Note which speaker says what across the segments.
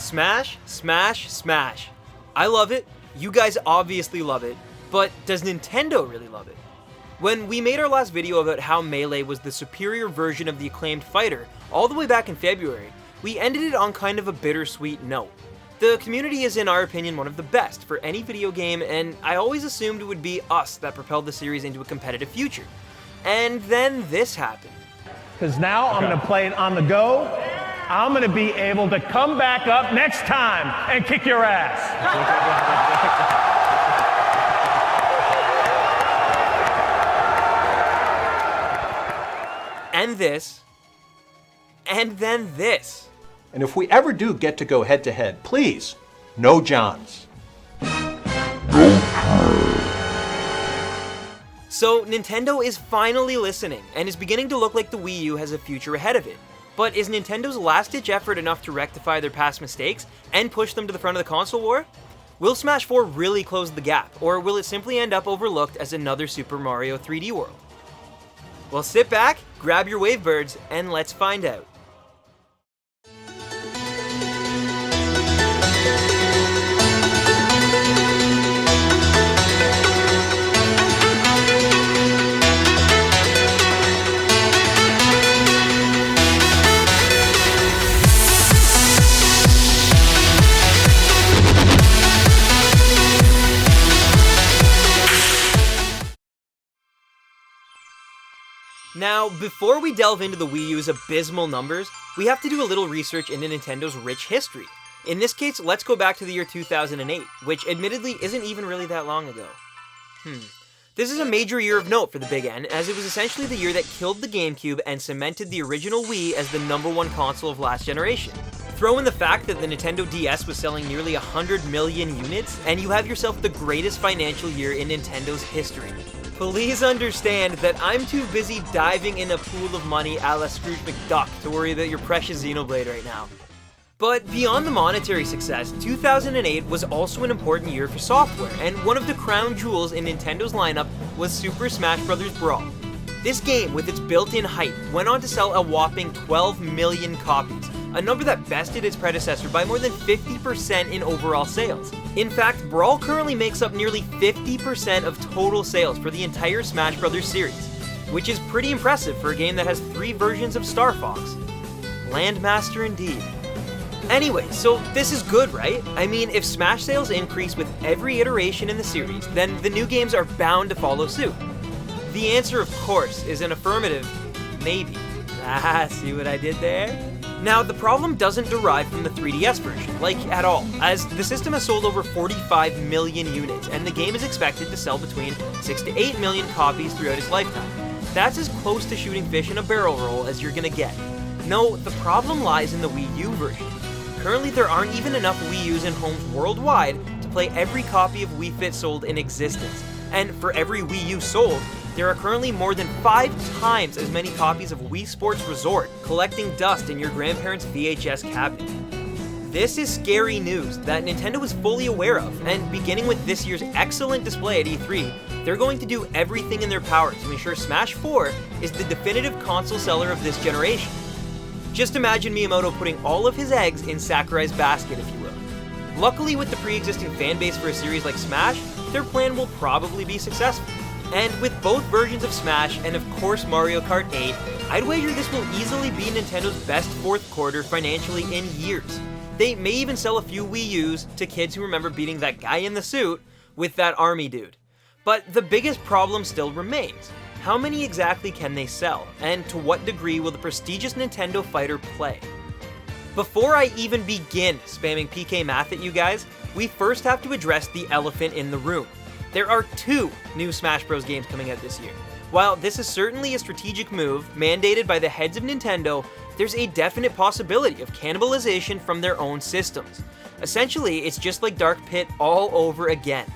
Speaker 1: Smash, smash, smash. I love it, you guys obviously love it, but does Nintendo really love it? When we made our last video about how Melee was the superior version of the acclaimed fighter, all the way back in February, we ended it on kind of a bittersweet note. The community is, in our opinion, one of the best for any video game, and I always assumed it would be us that propelled the series into a competitive future. And then this happened.
Speaker 2: Because now I'm going to play it on the go. I'm going to be able to come back up next time and kick your ass.
Speaker 1: And this. And then this.
Speaker 3: And if we ever do get to go head-to-head, please, no Johns.
Speaker 1: So Nintendo is finally listening, and is beginning to look like the Wii U has a future ahead of it. But is Nintendo's last-ditch effort enough to rectify their past mistakes and push them to the front of the console war? Will Smash 4 really close the gap, or will it simply end up overlooked as another Super Mario 3D World? Well, sit back, grab your Wavebirds, and let's find out. Now, before we delve into the Wii U's abysmal numbers, we have to do a little research into Nintendo's rich history. In this case, let's go back to the year 2008, which admittedly isn't even really that long ago. This is a major year of note for the Big N, as it was essentially the year that killed the GameCube and cemented the original Wii as the #1 console of last generation. Throw in the fact that the Nintendo DS was selling nearly 100 million units, and you have yourself the greatest financial year in Nintendo's history. Please understand that I'm too busy diving in a pool of money a la Scrooge McDuck to worry about your precious Xenoblade right now. But beyond the monetary success, 2008 was also an important year for software, and one of the crown jewels in Nintendo's lineup was Super Smash Bros. Brawl. This game, with its built-in hype, went on to sell a whopping 12 million copies, a number that bested its predecessor by more than 50% in overall sales. In fact, Brawl currently makes up nearly 50% of total sales for the entire Smash Bros. Series, which is pretty impressive for a game that has 3 versions of Star Fox. Landmaster indeed. Anyway, so this is good, right? I mean, if Smash sales increase with every iteration in the series, then the new games are bound to follow suit. The answer, of course, is an affirmative maybe. See what I did there? Now, the problem doesn't derive from the 3DS version, like at all, as the system has sold over 45 million units, and the game is expected to sell between 6 to 8 million copies throughout its lifetime. That's as close to shooting fish in a barrel roll as you're gonna get. No, the problem lies in the Wii U version. Currently, there aren't even enough Wii U's in homes worldwide to play every copy of Wii Fit sold in existence, and for every Wii U sold, there are currently more than 5 times as many copies of Wii Sports Resort collecting dust in your grandparents' VHS cabinet. This is scary news that Nintendo is fully aware of, and beginning with this year's excellent display at E3, they're going to do everything in their power to ensure Smash 4 is the definitive console seller of this generation. Just imagine Miyamoto putting all of his eggs in Sakurai's basket, if you will. Luckily, with the pre-existing fanbase for a series like Smash, their plan will probably be successful. And with both versions of Smash, and of course Mario Kart 8, I'd wager this will easily be Nintendo's best fourth quarter financially in years. They may even sell a few Wii U's to kids who remember beating that guy in the suit with that army dude. But the biggest problem still remains. How many exactly can they sell, and to what degree will the prestigious Nintendo fighter play? Before I even begin spamming PK math at you guys, we first have to address the elephant in the room. There are 2 new Smash Bros. Games coming out this year. While this is certainly a strategic move, mandated by the heads of Nintendo, there's a definite possibility of cannibalization from their own systems. Essentially, it's just like Dark Pit all over again.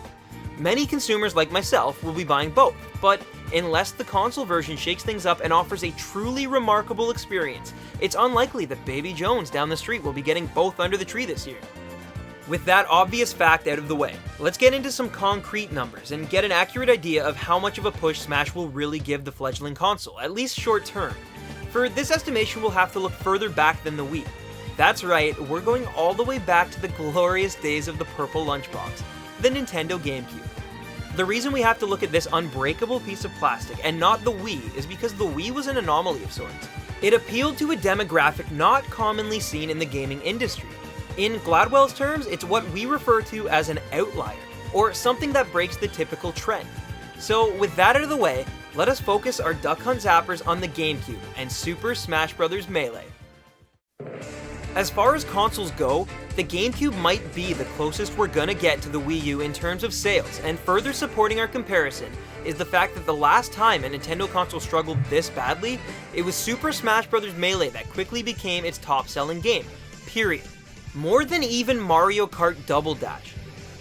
Speaker 1: Many consumers like myself will be buying both, but unless the console version shakes things up and offers a truly remarkable experience, it's unlikely that Baby Jones down the street will be getting both under the tree this year. With that obvious fact out of the way, let's get into some concrete numbers and get an accurate idea of how much of a push Smash will really give the fledgling console, at least short term. For this estimation, we'll have to look further back than the Wii. That's right, we're going all the way back to the glorious days of the purple lunchbox, the Nintendo GameCube. The reason we have to look at this unbreakable piece of plastic and not the Wii is because the Wii was an anomaly of sorts. It appealed to a demographic not commonly seen in the gaming industry. In Gladwell's terms, it's what we refer to as an outlier, or something that breaks the typical trend. So with that out of the way, let us focus our Duck Hunt Zappers on the GameCube and Super Smash Bros. Melee. As far as consoles go, the GameCube might be the closest we're gonna get to the Wii U in terms of sales, and further supporting our comparison is the fact that the last time a Nintendo console struggled this badly, it was Super Smash Bros. Melee that quickly became its top-selling game, period. More than even Mario Kart Double Dash.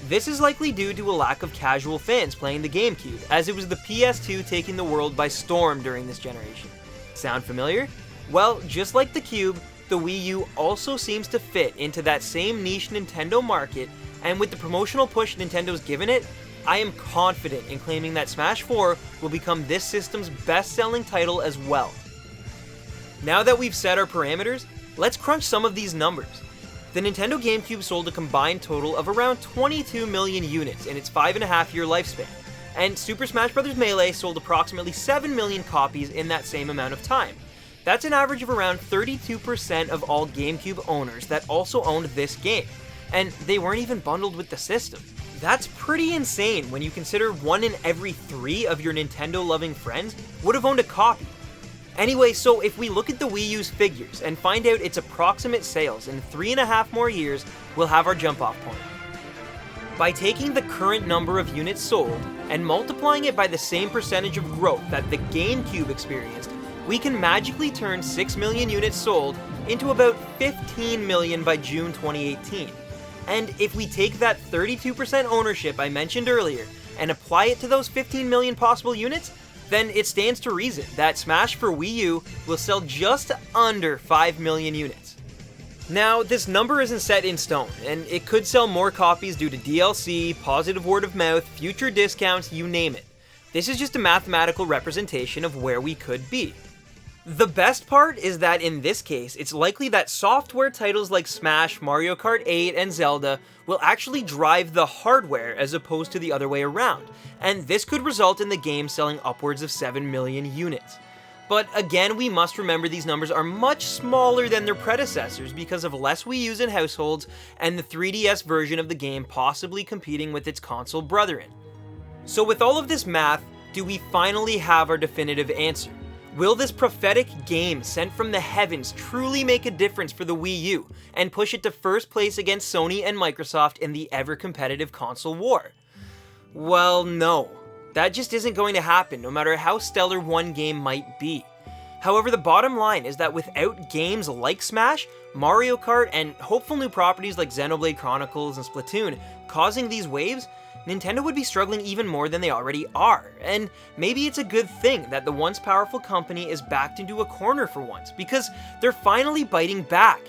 Speaker 1: This is likely due to a lack of casual fans playing the GameCube, as it was the PS2 taking the world by storm during this generation. Sound familiar? Well, just like the Cube, the Wii U also seems to fit into that same niche Nintendo market, and with the promotional push Nintendo's given it, I am confident in claiming that Smash 4 will become this system's best-selling title as well. Now that we've set our parameters, let's crunch some of these numbers. The Nintendo GameCube sold a combined total of around 22 million units in its 5.5-year lifespan, and Super Smash Bros. Melee sold approximately 7 million copies in that same amount of time. That's an average of around 32% of all GameCube owners that also owned this game, and they weren't even bundled with the system. That's pretty insane when you consider 1 in every 3 of your Nintendo-loving friends would have owned a copy. Anyway, so if we look at the Wii U's figures and find out its approximate sales in 3.5 more years, we'll have our jump-off point. By taking the current number of units sold and multiplying it by the same percentage of growth that the GameCube experienced, we can magically turn 6 million units sold into about 15 million by June 2018. And if we take that 32% ownership I mentioned earlier and apply it to those 15 million possible units, then it stands to reason that Smash for Wii U will sell just under 5 million units. Now, this number isn't set in stone, and it could sell more copies due to DLC, positive word of mouth, future discounts, you name it. This is just a mathematical representation of where we could be. The best part is that in this case, it's likely that software titles like Smash, Mario Kart 8, and Zelda will actually drive the hardware as opposed to the other way around, and this could result in the game selling upwards of 7 million units. But again, we must remember these numbers are much smaller than their predecessors because of less Wii U's in households and the 3DS version of the game possibly competing with its console brethren. So with all of this math, do we finally have our definitive answer? Will this prophetic game sent from the heavens truly make a difference for the Wii U and push it to first place against Sony and Microsoft in the ever-competitive console war? Well, no. That just isn't going to happen, no matter how stellar one game might be. However, the bottom line is that without games like Smash, Mario Kart, and hopeful new properties like Xenoblade Chronicles and Splatoon causing these waves, Nintendo would be struggling even more than they already are, and maybe it's a good thing that the once powerful company is backed into a corner for once, because they're finally biting back.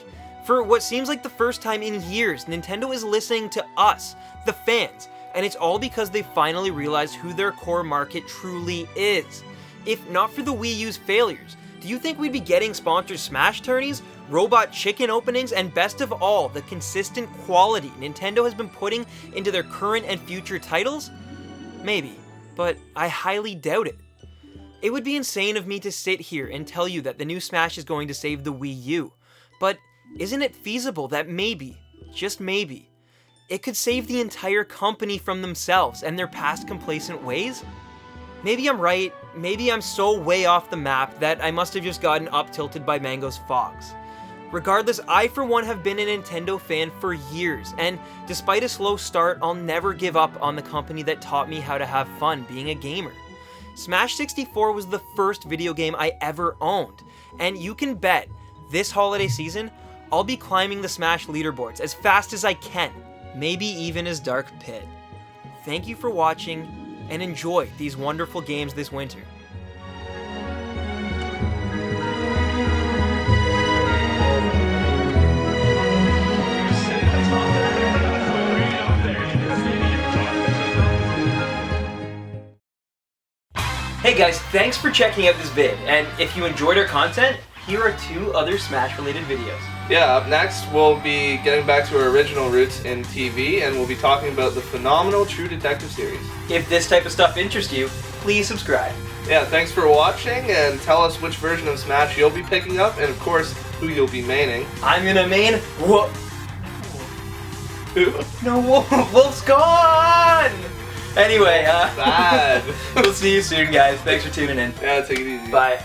Speaker 1: For what seems like the first time in years, Nintendo is listening to us, the fans, and it's all because they finally realized who their core market truly is. If not for the Wii U's failures, do you think we'd be getting sponsored Smash tourneys, robot chicken openings, and best of all, the consistent quality Nintendo has been putting into their current and future titles? Maybe, but I highly doubt it. It would be insane of me to sit here and tell you that the new Smash is going to save the Wii U, but isn't it feasible that maybe, just maybe, it could save the entire company from themselves and their past complacent ways? Maybe I'm right, maybe I'm so way off the map that I must have just gotten up-tilted by Mango's Fox. Regardless, I for one have been a Nintendo fan for years, and despite a slow start, I'll never give up on the company that taught me how to have fun being a gamer. Smash 64 was the first video game I ever owned, and you can bet, this holiday season, I'll be climbing the Smash leaderboards as fast as I can, maybe even as Dark Pit. Thank you for watching, and enjoy these wonderful games this winter. Hey guys, thanks for checking out this vid, and if you enjoyed our content, here are 2 other Smash-related videos.
Speaker 4: Yeah, up next we'll be getting back to our original roots in TV, and we'll be talking about the phenomenal True Detective series.
Speaker 1: If this type of stuff interests you, please subscribe.
Speaker 4: Yeah, thanks for watching, and tell us which version of Smash you'll be picking up, and of course, who you'll be maining.
Speaker 1: I'm gonna main Whoa.
Speaker 4: Who?
Speaker 1: No, Wolf's gone! Anyway,
Speaker 4: Bad.
Speaker 1: we'll see you soon, guys. Thanks for tuning in.
Speaker 4: Yeah, take it easy.
Speaker 1: Bye.